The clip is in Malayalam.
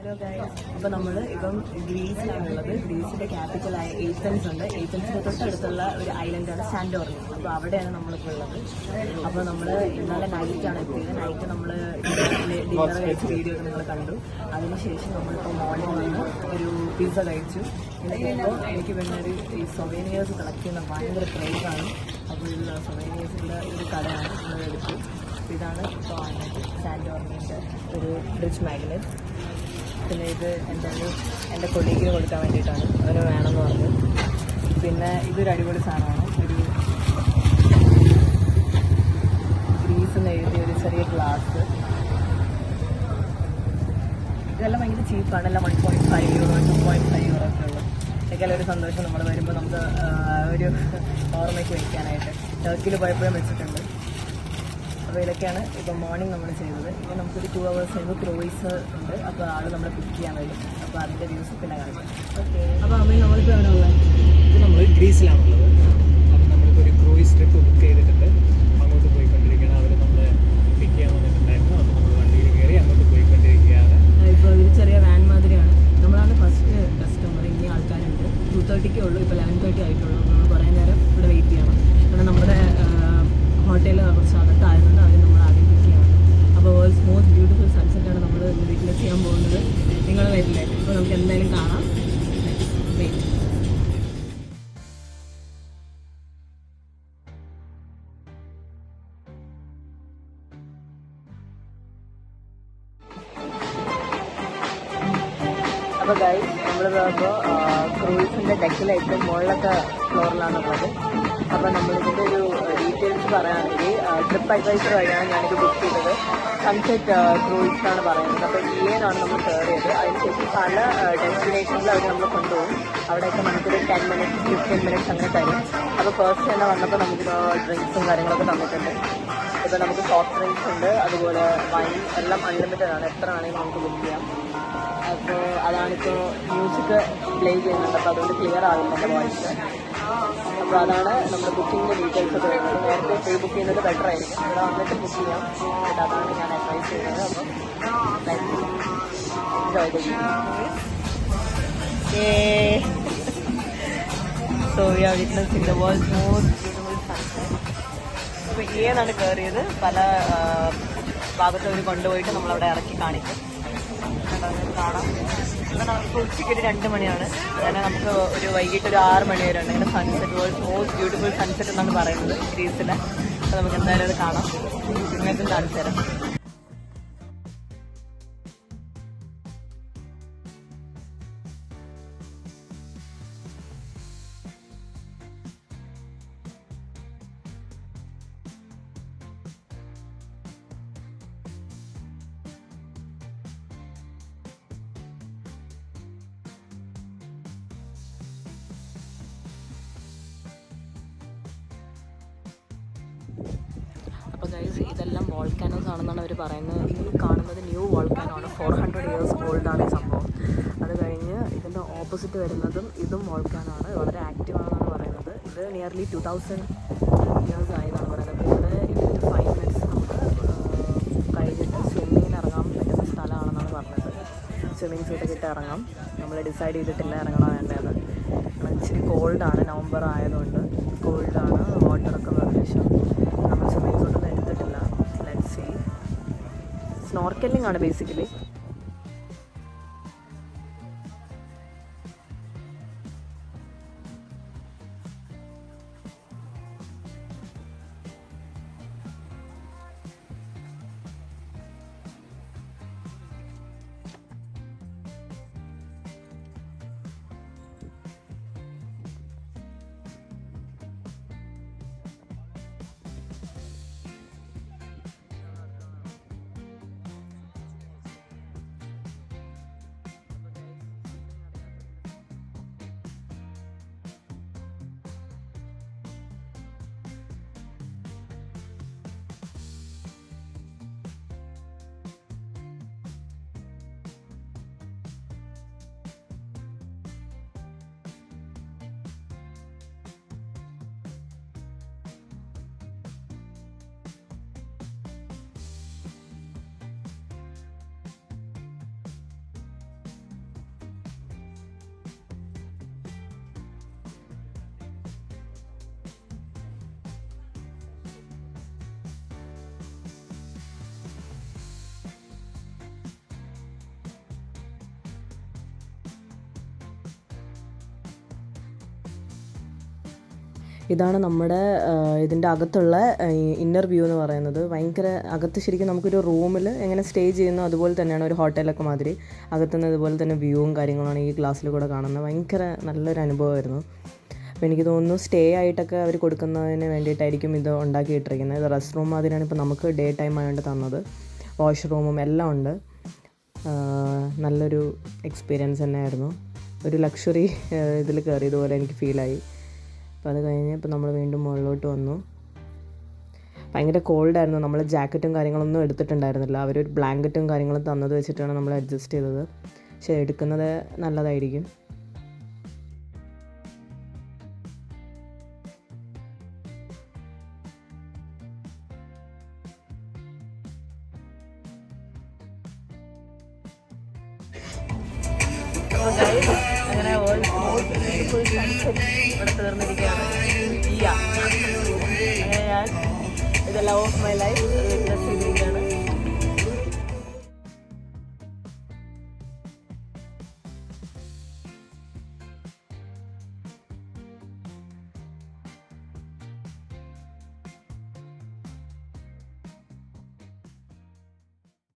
ഹലോ ഗൈസ്, ഇപ്പൊ നമ്മള് ഗ്രീസിലാണുള്ളത്. ഗ്രീസിന്റെ ക്യാപിറ്റലായ ഏതൻസ് ഉണ്ട്. ഏതൻസിന്റെ തൊട്ടടുത്തുള്ള ഒരു ഐലൻഡാണ് സാന്റോറിനി. അപ്പൊ അവിടെയാണ് നമ്മളിപ്പോൾ ഉള്ളത്. അപ്പൊ നമ്മള് ഇന്നലെ നൈറ്റാണ് എത്തിയത്. നൈറ്റ് നമ്മള് ഡിന്നർ കഴിച്ച വീഡിയോ ഒക്കെ നിങ്ങൾ കണ്ടു. അതിനുശേഷം നമ്മളിപ്പോൾ മോർണിംഗ് വന്ന് ഒരു പിസ്സ കഴിച്ചു. എന്നിട്ടിപ്പോൾ എനിക്ക് പിന്നെ ഈ സൊവേനിയേഴ്സ് കളക്ട് ചെയ്യുന്ന ഭയങ്കര ക്രേസാണ്. അപ്പോൾ ഈ സൊവേനിയേഴ്സിൻ്റെ ഒരു കടയാണ് നമ്മൾ എടുത്തു. അപ്പോൾ ഇതാണ് ഇപ്പോൾ സാന്റോറിനിൻ്റെ ഒരു ഫ്രിഡ്ജ് മാഗ്നറ്റ്. പിന്നെ ഇത് എൻ്റെ കൊളീഗിന് കൊടുക്കാൻ വേണ്ടിയിട്ടാണ്, അവന് വേണമെന്ന് പറഞ്ഞു. പിന്നെ ഇതൊരു അടിപൊളി സാധനമാണ്, ഒരു ഗ്രീസിൽ എഴുതിയ ഒരു ചെറിയ ഗ്ലാസ്. ഇതെല്ലാം ഭയങ്കര ചീപ്പാണ്, എല്ലാം 1.5 യൂറോ 2.5 യൂറോ ഒക്കെ ഉള്ളു. ഇതൊക്കെല്ലാം ഒരു സന്തോഷം നമ്മൾ വരുമ്പോൾ നമുക്ക് ഒരു ഓർമ്മയ്ക്ക് വയ്ക്കാനായിട്ട്. ടർക്കിയിൽ പോയപ്പോഴും വെച്ചിട്ടുണ്ട്. അപ്പോൾ ഇതൊക്കെയാണ് ഇപ്പോൾ മോർണിംഗ് നമ്മൾ ചെയ്തത്. ഇനി നമുക്കൊരു 2 hours കഴിയുമ്പോൾ ക്രൂയിസ് ഉണ്ട്. അപ്പോൾ ആൾ നമ്മളെ പിക്ക് ചെയ്യാൻ വരും. അപ്പോൾ അതിൻ്റെ വ്യൂസ് പിന്നെ കാണിക്കാം. ഓക്കെ, അപ്പോൾ അമ്മ നമ്മളിപ്പോൾ എവിടെ ഉള്ളത്? ഇപ്പോൾ നമ്മൾ ഗ്രീസിലാണുള്ളത്. അപ്പോൾ നമ്മളിപ്പോൾ ഒരു ക്രൂയിസ് ട്രിപ്പ് ബുക്ക് ചെയ്തിട്ടുണ്ട്. അങ്ങോട്ട് പോയിക്കൊണ്ടിരിക്കുകയാണ്. അവർ നമ്മളെ പിക്ക് ചെയ്യാൻ വന്നിട്ടുണ്ടായിരുന്നു. അപ്പോൾ നമ്മൾ വണ്ടിയിൽ കയറി അങ്ങോട്ട് പോയിക്കൊണ്ടിരിക്കുകയാണ്. ഇപ്പോൾ ഒരു ചെറിയ വാൻ മാതിരിയാണ്. നമ്മളാണ് ഫസ്റ്റ് കസ്റ്റമർ. ഇനി ആൾക്കാരുണ്ട്. 2:30 ഉള്ളൂ, ഇപ്പോൾ 11:30 ആയിട്ടുള്ളൂ. നമ്മൾ കുറേ നേരം ഇവിടെ വെയിറ്റ് ചെയ്യണം. കാരണം നമ്മുടെ ഹോട്ടലിൽ കുറച്ച് അകത്തായതുകൊണ്ട് അവർ നമ്മൾ ആദ്യം പിക്ക് ചെയ്യണം. അപ്പോൾ വേൾഡ്സ് മോസ്റ്റ് ബ്യൂട്ടിഫുൾ സൺസെറ്റാണ് നമ്മൾ വിറ്റ്നസ് ചെയ്യാൻ പോകുന്നത്. നിങ്ങൾ വരില്ലേ? അപ്പോൾ നമുക്ക് എന്തായാലും കാണാം. വെയിറ്റ്. അപ്പോൾ ഗൈസ്, നമ്മളിപ്പോൾ ക്രൂയിസിൻ്റെ ഡെക്കിലെ ഏറ്റവും മുകളിലത്തെ ഫ്ലോറിലാണുള്ളത്. അപ്പോൾ നമ്മളിതിൻ്റെ ഒരു ഡീറ്റെയിൽസ് പറയുകയാണെങ്കിൽ ട്രിപ്പ് അഡ്വൈസർ വഴിയാണ് ഞാനിത് ബുക്ക് ചെയ്തത്. സൺസെറ്റ് ക്രൂയിസാണ് പറയുന്നത്. അപ്പോൾ EAനാണ് നമ്മൾ കയറിയത്. അതിനുശേഷം പല ഡെസ്റ്റിനേഷനിൽ അവർ നമ്മൾ കൊണ്ടുപോകും. അവിടെയൊക്കെ നമുക്കൊരു 10 minutes 15 minutes അങ്ങനെ തരും. അപ്പോൾ ഫസ്റ്റ് തന്നെ വന്നപ്പോൾ നമുക്ക് ഡ്രിങ്ക്സും കാര്യങ്ങളൊക്കെ തന്നിട്ടുണ്ട്. ഇപ്പോൾ നമുക്ക് സോഫ്റ്റ് ഡ്രിങ്ക്സ് ഉണ്ട്, അതുപോലെ വൈൻ എല്ലാം അൺലിമിറ്റഡ് ആണ്. എത്ര വേണമെങ്കിലും നമുക്ക് ബുക്ക് ചെയ്യാം. അപ്പോൾ അതാണിപ്പോൾ മ്യൂസിക് പ്ലേ ചെയ്യുന്നുണ്ട്. അപ്പോൾ അതുകൊണ്ട് ക്ലിയർ ആകും എൻ്റെ വോയിസ്. അപ്പോൾ അതാണ് നമ്മുടെ ബുക്കിങ്ങിൻ്റെ ഡീറ്റെയിൽസ് ഒക്കെ വരുന്നത്. നേരത്തെ പ്രീ ബുക്ക് ചെയ്യുന്നത് ബെറ്റർ ആയിരിക്കും. ഇവിടെ വന്നിട്ട് ബുക്ക് ചെയ്യാം. എന്നിട്ട് അതാണ് ഞാൻ അഡ്വൈസ് ചെയ്യുന്നത്. അപ്പം എൻജോയ് ചെയ്യും. So we are witnessing the world's most beautiful sunset. അപ്പോൾ EAനാണ് കയറിയത്. പല ഭാഗത്ത് അവർ കൊണ്ടുപോയിട്ട് നമ്മളവിടെ ഇറക്കി കാണിക്കും. കാണാം. ഇപ്പോൾ ഉച്ചയ്ക്ക് ഒരു 2 മണിയാണ്. അങ്ങനെ നമുക്ക് ഒരു വൈകിട്ട് ഒരു 6 മണി വരെ ഉണ്ട്. ഇങ്ങനെ sunset, worlds most beautiful sunset എന്നാണ് പറയുന്നത് ഗ്രീസിലെ. അപ്പോൾ നമുക്ക് എന്തായാലും അത് കാണാം. നിങ്ങൾക്കും കാണിച്ചു തരാം. അപ്പോൾ ഗൈസ്, ഇതെല്ലാം വോൾക്കാനോസ് ആണെന്നാണ് അവർ പറയുന്നത്. ഈ കാണുന്നത് ന്യൂ വോൾക്കാനോ ആണ്. 400 years ഓൾഡാണ് ഈ സംഭവം. അത് കഴിഞ്ഞ് ഇതിൻ്റെ ഓപ്പോസിറ്റ് വരുന്നതും ഇതും വോൾക്കാനോ ആണ്. വളരെ ആക്റ്റീവ് ആണെന്നാണ് പറയുന്നത്. ഇത് നിയർലി 2000 years ആയെന്നാണ് പറയുന്നത്. അപ്പോൾ ഇവിടെ 5 minutes നമുക്ക് കഴിഞ്ഞിട്ട് സ്വിമ്മിങ്ങിന് ഇറങ്ങാൻ പറ്റുന്ന സ്ഥലമാണെന്നാണ് പറഞ്ഞത്. സ്വിമ്മിങ് സൂട്ടൊക്കെ ഇട്ട് ഇറങ്ങാം. നമ്മൾ ഡിസൈഡ് ചെയ്തിട്ടില്ല ഇറങ്ങണോ വേണ്ടത്. ഇച്ചിരി കോൾഡാണ്, നവംബർ ആയതുകൊണ്ട് കോൾഡാണ്. വാട്ടറൊക്കെ ഏകദേശം നമ്മൾ സ്വിമ്മിങ് സൂട്ടൊന്നും എടുത്തിട്ടില്ല. Let's see. സ്നോർക്കലിംഗ് ആണ് ബേസിക്കലി. ഇതാണ് നമ്മുടെ ഇതിൻ്റെ അകത്തുള്ള ഇന്നർ വ്യൂ എന്ന് പറയുന്നത്. ഭയങ്കര അകത്ത് ശരിക്കും നമുക്കൊരു റൂമിൽ എങ്ങനെ സ്റ്റേ ചെയ്യുന്നു അതുപോലെ തന്നെയാണ്, ഒരു ഹോട്ടലൊക്കെ മാതിരി. അകത്തുനിന്ന് ഇതുപോലെ തന്നെ വ്യൂവും കാര്യങ്ങളാണ് ഈ ഗ്ലാസ്സിൽ കൂടെ കാണുന്നത്. ഭയങ്കര നല്ലൊരു അനുഭവമായിരുന്നു. അപ്പോൾ എനിക്ക് തോന്നുന്നു സ്റ്റേ ആയിട്ടൊക്കെ അവർ കൊടുക്കുന്നതിന് വേണ്ടിയിട്ടായിരിക്കും ഇത് ഉണ്ടാക്കിയിട്ടിരിക്കുന്നത്. ഇത് റെസ്റ്റ് റൂം മാതിരിയാണ് ഇപ്പോൾ നമുക്ക് ഡേ ടൈം ആയതുകൊണ്ട് തന്നത്. വാഷ്റൂമും എല്ലാം ഉണ്ട്. നല്ലൊരു എക്സ്പീരിയൻസ് തന്നെയായിരുന്നു. ഒരു ലക്ഷറി ഇതിൽ കയറിയതുപോലെ എനിക്ക് ഫീലായി. അപ്പോൾ അത് കഴിഞ്ഞ് ഇപ്പോൾ നമ്മൾ വീണ്ടും മുകളിലോട്ട് വന്നു. ഭയങ്കര കോൾഡായിരുന്നു. നമ്മൾ ജാക്കറ്റും കാര്യങ്ങളൊന്നും എടുത്തിട്ടുണ്ടായിരുന്നില്ല. അവരൊരു ബ്ലാങ്കറ്റും കാര്യങ്ങളും തന്നത് വെച്ചിട്ടാണ് നമ്മൾ അഡ്ജസ്റ്റ് ചെയ്തത്. പക്ഷേ എടുക്കുന്നത് നല്ലതായിരിക്കും. അങ്ങനെ ഫുൾ സൺസെറ്റ് ഇവിടെ തീർന്നിരിക്കുകയാണ്. അങ്ങനെ ഞാൻ ഇത് ലവ് ഓഫ് മൈ ലൈഫ്